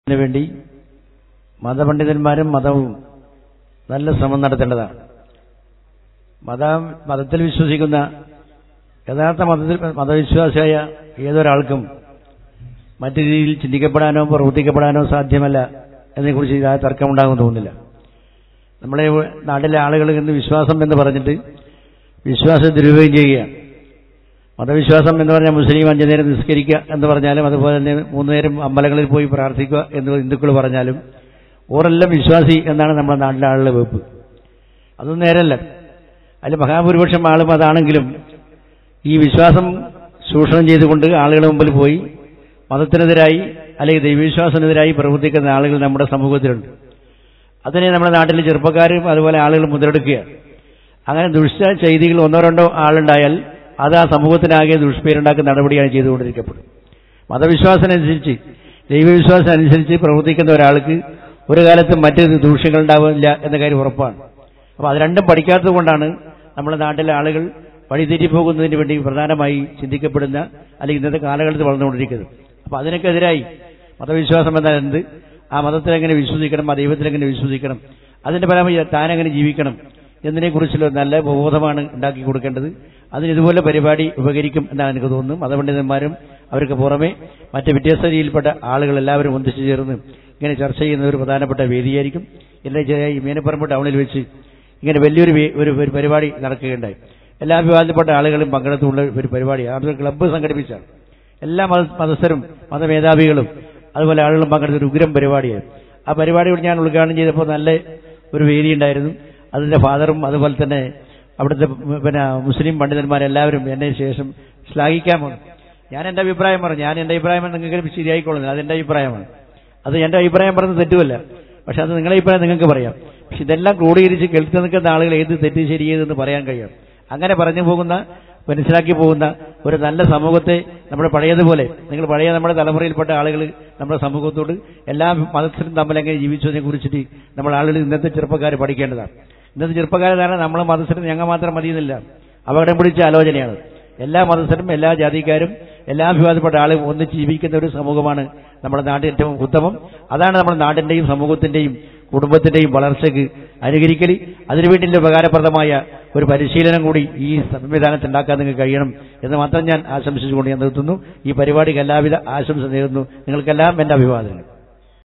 വേണ്ടി മതപണ്ഡിതന്മാരും മതവും നല്ല ശ്രമം നടത്തേണ്ടതാണ്. മതത്തിൽ വിശ്വസിക്കുന്ന യഥാർത്ഥ മതവിശ്വാസിയായ ഏതൊരാൾക്കും മറ്റു രീതിയിൽ ചിന്തിക്കപ്പെടാനോ പ്രവർത്തിക്കപ്പെടാനോ സാധ്യമല്ല എന്നതിനെക്കുറിച്ച് തർക്കമുണ്ടാകുമെന്ന് തോന്നുന്നില്ല. നമ്മളെ നാട്ടിലെ ആളുകൾ ഇന്ന് വിശ്വാസം എന്ന് പറഞ്ഞിട്ട് വിശ്വാസം ദുരുപയോഗം ചെയ്യുകയാണ്. മതവിശ്വാസം എന്ന് പറഞ്ഞാൽ മുസ്ലിം 5 നേരം നിസ്കരിക്കുക എന്ന് പറഞ്ഞാലും അതുപോലെ തന്നെ 3 നേരം അമ്പലങ്ങളിൽ പോയി പ്രാർത്ഥിക്കുക എന്ന് ഹിന്ദുക്കൾ പറഞ്ഞാലും ഓരെല്ലാം വിശ്വാസി എന്നാണ് നമ്മുടെ നാട്ടിലെ ആളുടെ വെപ്പ്. അതൊന്നും നേരല്ല. അതിൽ മഹാഭൂരിപക്ഷം ആളും അതാണെങ്കിലും ഈ വിശ്വാസം ചൂഷണം ചെയ്തുകൊണ്ട് ആളുകളുടെ മുമ്പിൽ പോയി മതത്തിനെതിരായി അല്ലെങ്കിൽ ദൈവവിശ്വാസത്തിനെതിരായി പ്രവർത്തിക്കുന്ന ആളുകൾ നമ്മുടെ സമൂഹത്തിലുണ്ട്. അതിനെ നമ്മുടെ നാട്ടിലെ ചെറുപ്പക്കാരും അതുപോലെ ആളുകൾ മുതലെടുക്കുകയാണ്. അങ്ങനെ ദുഷ്ട ചെയ്തികൾ 1-2 ആളുണ്ടായാൽ അത് ആ സമൂഹത്തിനാകെ ദുഷ്പേരുണ്ടാക്കുന്ന നടപടിയാണ് ചെയ്തുകൊണ്ടിരിക്കപ്പെടുന്നത്. മതവിശ്വാസമനുസരിച്ച് ദൈവവിശ്വാസം അനുസരിച്ച് പ്രവർത്തിക്കുന്ന ഒരാൾക്ക് ഒരു കാലത്തും മറ്റ് ദൂഷ്യങ്ങൾ ഉണ്ടാവില്ല എന്ന കാര്യം ഉറപ്പാണ്. അപ്പോൾ അത് രണ്ടും പഠിക്കാത്തത് കൊണ്ടാണ് നമ്മുടെ നാട്ടിലെ ആളുകൾ വഴിതെറ്റിപ്പോകുന്നതിന് വേണ്ടി പ്രധാനമായി ചിന്തിക്കപ്പെടുന്ന അല്ലെങ്കിൽ ഇന്നത്തെ കാലഘട്ടത്തിൽ വളർന്നുകൊണ്ടിരിക്കുന്നത്. അപ്പോൾ അതിനൊക്കെതിരായി മതവിശ്വാസം എന്നാൽ എന്ത്, ആ മതത്തിലെങ്ങനെ വിശ്വസിക്കണം, ആ ദൈവത്തിലെങ്ങനെ വിശ്വസിക്കണം, അതിന്റെ ഫലമായി താനെങ്ങനെ ജീവിക്കണം എന്നതിനെക്കുറിച്ചുള്ള നല്ല ബോധമാണ് ഉണ്ടാക്കി കൊടുക്കേണ്ടത്. അതിന് ഇതുപോലെ പരിപാടി ഉപകരിക്കും എന്നാണ് എനിക്ക് തോന്നുന്നു. മതപണ്ഡിതന്മാരും അവർക്ക് പുറമെ മറ്റ് വ്യത്യസ്ത രീതിയിൽപ്പെട്ട ആളുകൾ എല്ലാവരും ഒന്നിച്ചു ചേർന്ന് ഇങ്ങനെ ചർച്ച ചെയ്യുന്ന ഒരു പ്രധാനപ്പെട്ട വേദിയായിരിക്കും. എല്ലാ ഈ മീനപ്പറമ്പ് ടൗണിൽ വെച്ച് ഇങ്ങനെ വലിയൊരു ഒരു പരിപാടി നടക്കുകയുണ്ടായി. എല്ലാ വിഭാഗത്തിൽപ്പെട്ട ആളുകളും പങ്കെടുത്തുള്ള ഒരു പരിപാടിയാണ്. അതൊരു ക്ലബ്ബ് സംഘടിപ്പിച്ചാണ്. എല്ലാ മതസ്ഥരും മതമേധാവികളും അതുപോലെ ആളുകളും പങ്കെടുത്ത ഒരു ഉഗ്രം പരിപാടിയായിരുന്നു. ആ പരിപാടിയോട് ഞാൻ ഉദ്ഘാടനം ചെയ്തപ്പോൾ നല്ല ഒരു വേദി ഉണ്ടായിരുന്നു. അതിന്റെ ഫാദറും അതുപോലെ തന്നെ അവിടുത്തെ മുസ്ലിം പണ്ഡിതന്മാരെല്ലാവരും എന്നെ ശേഷം ശ്ലാഘിക്കാൻ പോകുന്നു. ഞാൻ എന്റെ അഭിപ്രായം പറഞ്ഞു. എന്റെ അഭിപ്രായം നിങ്ങൾക്ക് ശരിയായിക്കൊള്ളുന്നില്ല, അതെന്റെ അഭിപ്രായമാണ്. അത് എന്റെ അഭിപ്രായം പറഞ്ഞത് തെറ്റുമല്ല, പക്ഷെ അത് നിങ്ങളുടെ അഭിപ്രായം നിങ്ങൾക്ക് പറയാം. പക്ഷെ ഇതെല്ലാം ക്രോഡീകരിച്ച് കേൾക്കി നിൽക്കുന്ന ആളുകൾ ഏത് തെറ്റ് ശരിയേതെന്ന് പറയാൻ കഴിയും. അങ്ങനെ പറഞ്ഞു പോകുന്ന മനസ്സിലാക്കി പോകുന്ന ഒരു നല്ല സമൂഹത്തെ നമ്മുടെ പഴയതുപോലെ പഴയ നമ്മുടെ തലമുറയിൽപ്പെട്ട ആളുകൾ നമ്മുടെ സമൂഹത്തോട് എല്ലാ മതസ്ഥരും തമ്മിൽ എങ്ങനെ ജീവിച്ചതിനെ കുറിച്ചിട്ട് നമ്മൾ ആളുകൾ ഇന്നത്തെ ചെറുപ്പക്കാർ പഠിക്കേണ്ടതാണ്. ഇന്നത്തെ ചെറുപ്പക്കാരെന്ന് നമ്മളെ മതസ്ഥരും ഞങ്ങൾ മാത്രം മതിയെന്നില്ല, അപകടം പിടിച്ച ആലോചനയാണ്. എല്ലാ മതസ്ഥരും എല്ലാ ജാതിക്കാരും എല്ലാ വിഭാഗത്തിൽപ്പെട്ട ആളും ഒന്നിച്ച് ജീവിക്കുന്ന ഒരു സമൂഹമാണ് നമ്മുടെ നാട്ടിൽ ഏറ്റവും ഉത്തമം. അതാണ് നമ്മുടെ നാടിന്റെയും സമൂഹത്തിന്റെയും കുടുംബത്തിന്റെയും വളർച്ചയ്ക്ക് അനുകരിക്കൽ. അതിനുവേണ്ടി ഉപകാരപ്രദമായ ഒരു പരിശീലനം കൂടി ഈ സംവിധാനത്തിൽ ഉണ്ടാക്കാൻ നിങ്ങൾക്ക് കഴിയണം എന്ന് മാത്രം ഞാൻ ആശംസിച്ചുകൊണ്ട് ഞാൻ നിർത്തുന്നു. ഈ പരിപാടിക്ക് എല്ലാവിധ ആശംസ നേരുന്നു. നിങ്ങൾക്കെല്ലാം എന്റെ അഭിവാദനങ്ങൾ.